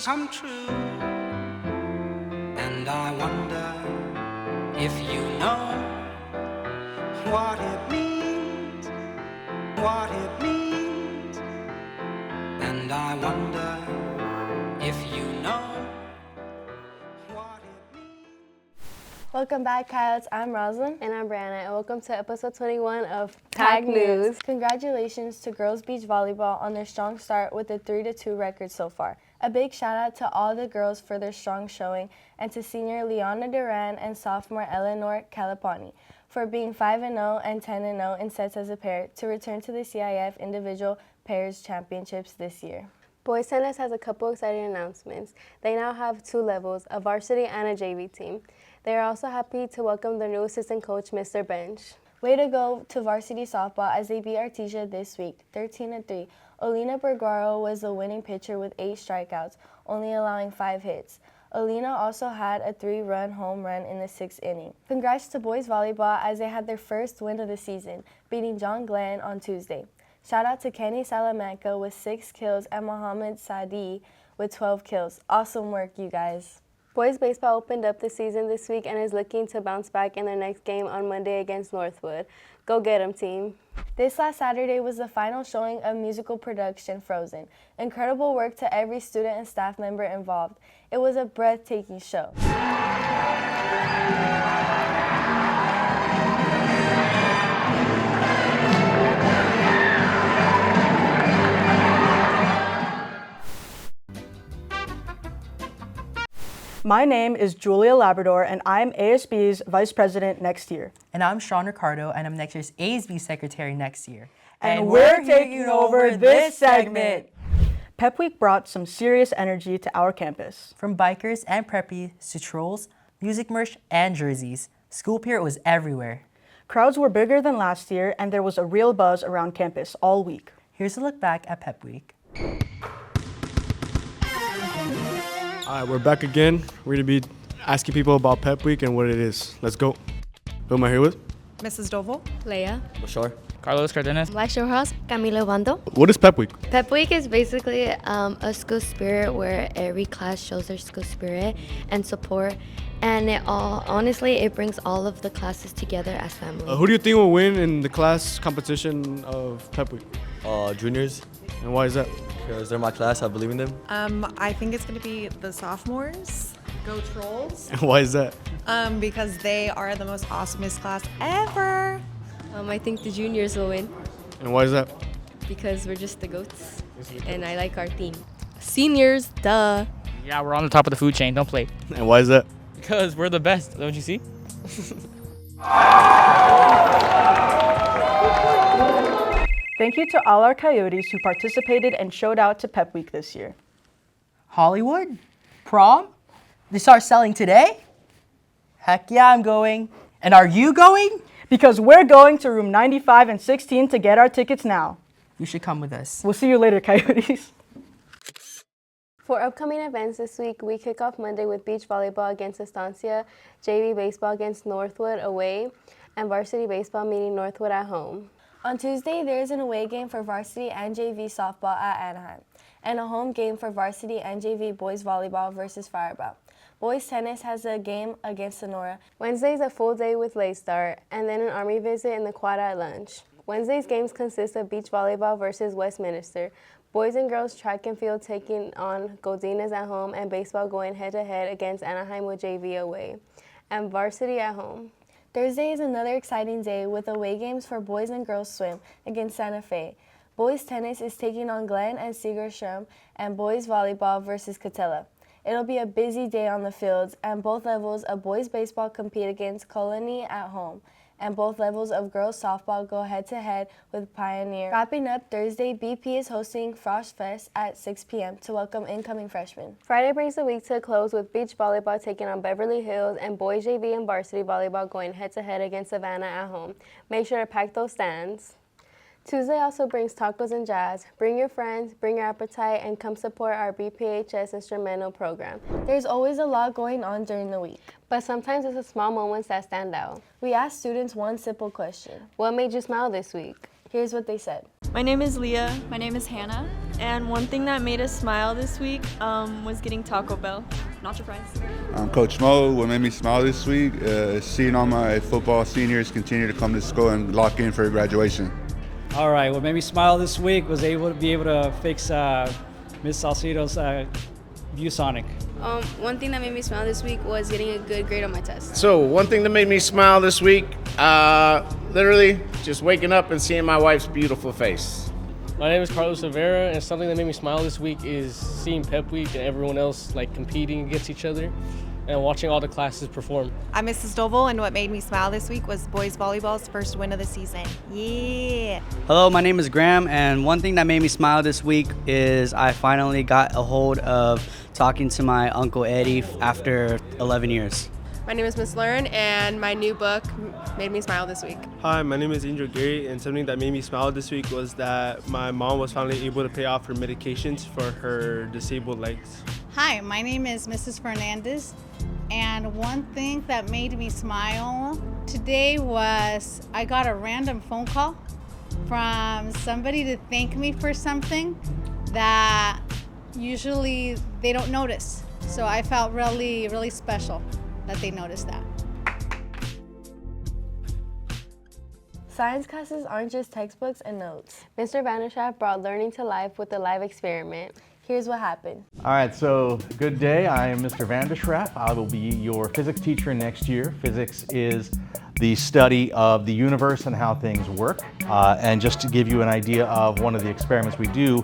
dreams come true. And I wonder if you know what it means, what it means. And I wonder if you know what it means. Welcome back, Coyotes. I'm Roslyn. And I'm Brianna, and welcome to episode 21 of Tag Tag News. Congratulations to girls beach volleyball on their strong start with a 3-2 record so far. A big shout out to all the girls for their strong showing and to senior Leona Duran and sophomore Eleanor Calipani for being 5-0 and 10-0 in sets as a pair to return to the CIF Individual Pairs Championships this year. Boys tennis has a couple exciting announcements. They now have 2 levels, a varsity and a JV team. They are also happy to welcome their new assistant coach, Mr. Bench. Way to go to varsity softball as they beat Artesia this week, 13-3. Olena Berguaro was the winning pitcher with 8 strikeouts, only allowing 5 hits. Olena also had a 3-run home run in the 6th inning. Congrats to boys volleyball as they had their first win of the season, beating John Glenn on Tuesday. Shout out to Kenny Salamanca with 6 kills and Mohamed Sadi with 12 kills. Awesome work, you guys. Boys baseball opened up the season this week and is looking to bounce back in their next game on Monday against Northwood. Go get 'em, team. This last Saturday was the final showing of musical production Frozen. Incredible work to every student and staff member involved. It was a breathtaking show. My name is Julia Labrador, and I'm ASB's Vice President next year. And I'm Sean Ricardo, and I'm next year's ASB Secretary next year. And we're taking over this segment. Pep Week brought some serious energy to our campus. From bikers and preppies to trolls, music merch, and jerseys, School Pier was everywhere. Crowds were bigger than last year, and there was a real buzz around campus all week. Here's a look back at Pep Week. All right, we're back again. We're going to be asking people about Pep Week and what it is. Let's go. Who am I here with? Mrs. Doval. Leia. Bashar. Carlos Cardenas. Black Shore House. Camilo Bando. What is Pep Week? Pep Week is basically a school spirit where every class shows their school spirit and support. And it brings all of the classes together as family. Who do you think will win in the class competition of Pep Week? Juniors. And why is that? Because they're my class, I believe in them. I think it's going to be the sophomores. Go Trolls. And why is that? Because they are the most awesomest class ever. I think the juniors will win And why is that? because we're just the goats. And I like our team. Seniors, duh. Yeah, we're on the top of the food chain. Don't play. And why is that? Because we're the best. Don't you see? Thank you to all our Coyotes who participated and showed out to Pep Week this year. Hollywood? Prom? They start selling today? Heck yeah, I'm going. And are you going? Because we're going to room 95 and 16 to get our tickets now. You should come with us. We'll see you later, Coyotes. For upcoming events this week, we kick off Monday with beach volleyball against Estancia, JV baseball against Northwood away, and varsity baseball meeting Northwood at home. On Tuesday, there is an away game for varsity and JV softball at Anaheim, and a home game for varsity and JV boys volleyball versus Fireball. Boys tennis has a game against Sonora. Wednesday is a full day with late start, and then an Army visit in the quad at lunch. Wednesday's games consist of beach volleyball versus Westminster, boys and girls track and field taking on Godinez at home, and baseball going head-to-head against Anaheim with JV away, and varsity at home. Thursday is another exciting day with away games for boys and girls swim against Santa Fe. Boys tennis is taking on Glenn and Segerstrom, and boys volleyball versus Catella. It'll be a busy day on the fields, and both levels of boys baseball compete against Colony at home, and both levels of girls softball go head-to-head with Pioneer. Wrapping up Thursday, BP is hosting Frost Fest at 6 p.m. to welcome incoming freshmen. Friday brings the week to a close with beach volleyball taking on Beverly Hills, and boys JV and varsity volleyball going head-to-head against Savannah at home. Make sure to pack those stands. Tuesday also brings tacos and jazz. Bring your friends, bring your appetite, and come support our BPHS instrumental program. There's always a lot going on during the week, but sometimes it's the small moments that stand out. We asked students one simple question. What made you smile this week? Here's what they said. My name is Leah. My name is Hannah. And one thing that made us smile this week was getting Taco Bell. Not surprised. I'm Coach Mo. What made me smile this week is seeing all my football seniors continue to come to school and lock in for graduation. All right, what made me smile this week was able to fix Miss Salcedo's ViewSonic. One thing that made me smile this week was getting a good grade on my test. So one thing that made me smile this week, literally just waking up and seeing my wife's beautiful face. My name is Carlos Rivera, and something that made me smile this week is seeing Pep Week and everyone else like competing against each other and watching all the classes perform. I'm Mrs. Stovall, and what made me smile this week was boys volleyball's first win of the season. Yeah! Hello, my name is Graham, and one thing that made me smile this week is I finally got a hold of talking to my Uncle Eddie after 11 years. My name is Miss Learn, and my new book made me smile this week. Hi, my name is Angel Gary, and something that made me smile this week was that my mom was finally able to pay off her medications for her disabled legs. Hi, my name is Mrs. Fernandez, and one thing that made me smile today was I got a random phone call from somebody to thank me for something that usually they don't notice. So I felt really, really special that they noticed that. Science classes aren't just textbooks and notes. Mr. Vanderschraaf brought learning to life with a live experiment. Here's what happened. All right, so good day. I am Mr. Vanderschraaf. I will be your physics teacher next year. Physics is the study of the universe and how things work. And just to give you an idea of one of the experiments we do,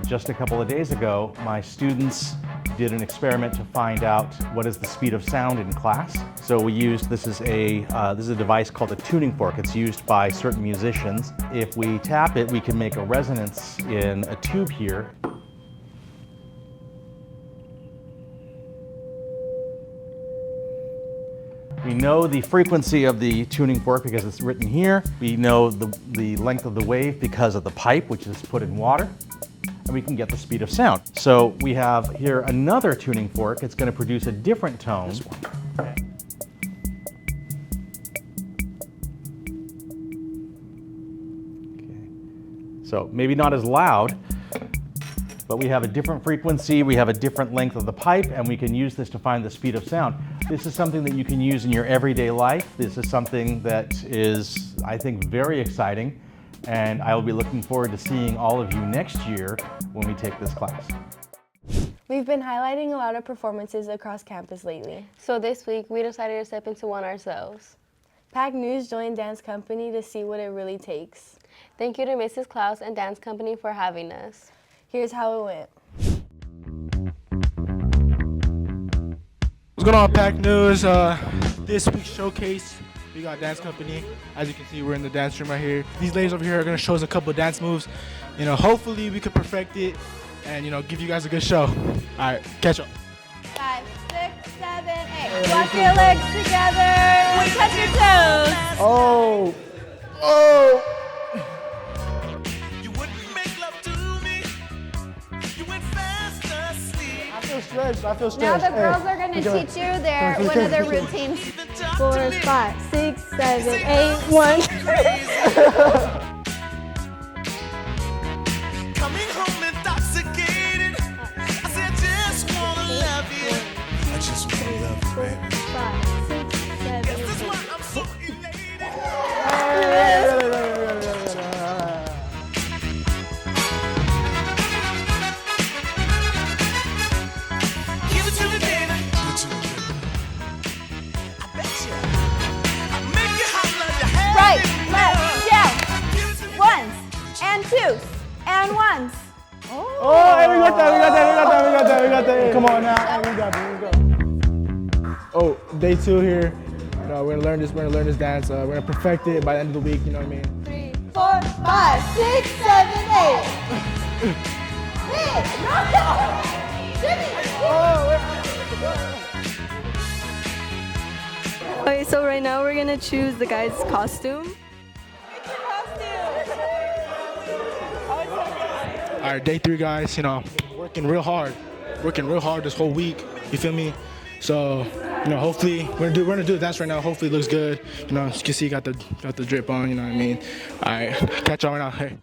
just a couple of days ago, my students did an experiment to find out what is the speed of sound in class. So we used, this is a device called a tuning fork. It's used by certain musicians. If we tap it, we can make a resonance in a tube here. We know the frequency of the tuning fork because it's written here. We know the length of the wave because of the pipe, which is put in water. And we can get the speed of sound. So we have here another tuning fork. It's going to produce a different tone. This one. Okay. So maybe not as loud, but we have a different frequency, we have a different length of the pipe, and we can use this to find the speed of sound. This is something that you can use in your everyday life. This is something that is, I think, very exciting, and I will be looking forward to seeing all of you next year when we take this class. We've been highlighting a lot of performances across campus lately. So this week, we decided to step into one ourselves. Pack News joined Dance Company to see what it really takes. Thank you to Mrs. Klaus and Dance Company for having us. Here's how it went. What's going on, Pack News? This week's showcase, we got Dance Company. As you can see, we're in the dance room right here. These ladies over here are going to show us a couple of dance moves. Hopefully we could perfect it and, give you guys a good show. All right, catch up. 5, 6, 7, 8. Walk your legs together. Touch your toes. Oh. Oh. I feel stretched. Now the girls are going to teach you one of their routines. 4, 5, 6, 7, 8, 1. Coming home intoxicated. I said, I just wanna love you. I just wanna love you, baby. 5, 6, 7, 8. This is why I'm so elated. Right, left, down. Ones, and twos, and ones. Oh, hey, we got that. Come on now, hey, we got that. Oh, day 2 here. We're gonna learn this dance. We're gonna perfect it by the end of the week. You know what I mean? 3, 4, 5, 6, 7, 8. Hey, no, Jimmy. Okay, so right now we're gonna choose the guy's costume. All right, day 3, guys. Working real hard this whole week. You feel me? So, hopefully we're gonna do the dance right now. Hopefully it looks good. As you can see, got the drip on. You know what I mean? All right, catch y'all right now. Hey.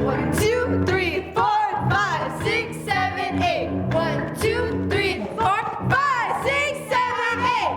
1, 2, 3, 4, 5, 6, 7, 8. 1, 2, 3, 4, 5, 6, 7, 8.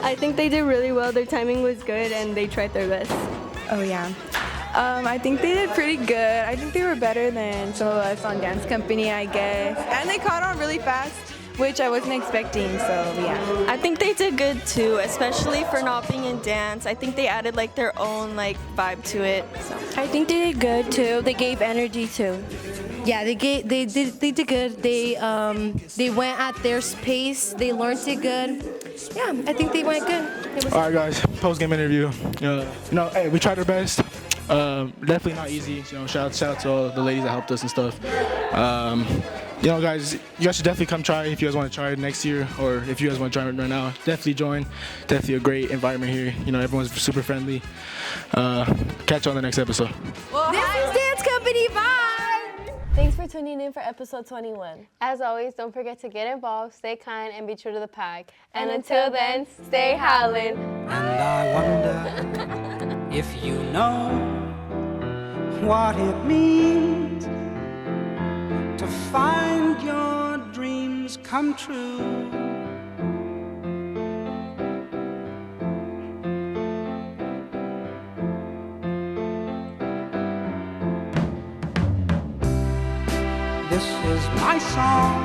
I think they did really well. Their timing was good and they tried their best. Oh yeah. I think they did pretty good. I think they were better than some of us on Dance Company, I guess. And they caught on really fast, which I wasn't expecting, so yeah. I think they did good too, especially for not being in dance. I think they added like their own like vibe to it. So I think they did good too. They gave energy too. Yeah, they did good. They went at their pace. They learned it good. Yeah, I think they went good. All right, guys. Post-game interview. Hey, we tried our best. Definitely not easy. Shout out to all the ladies that helped us and stuff. Guys, you guys should definitely come try if you guys want to try it next year, or if you guys want to try it right now. Definitely join. Definitely a great environment here. Everyone's super friendly. Catch you on the next episode. This is Dance Company. Bye. Thanks for tuning in for episode 21. As always, don't forget to get involved, stay kind, and be true to the pack. And until then, stay howlin'. And I wonder if you know what it means to find your dreams come true. This is my song,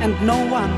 and no one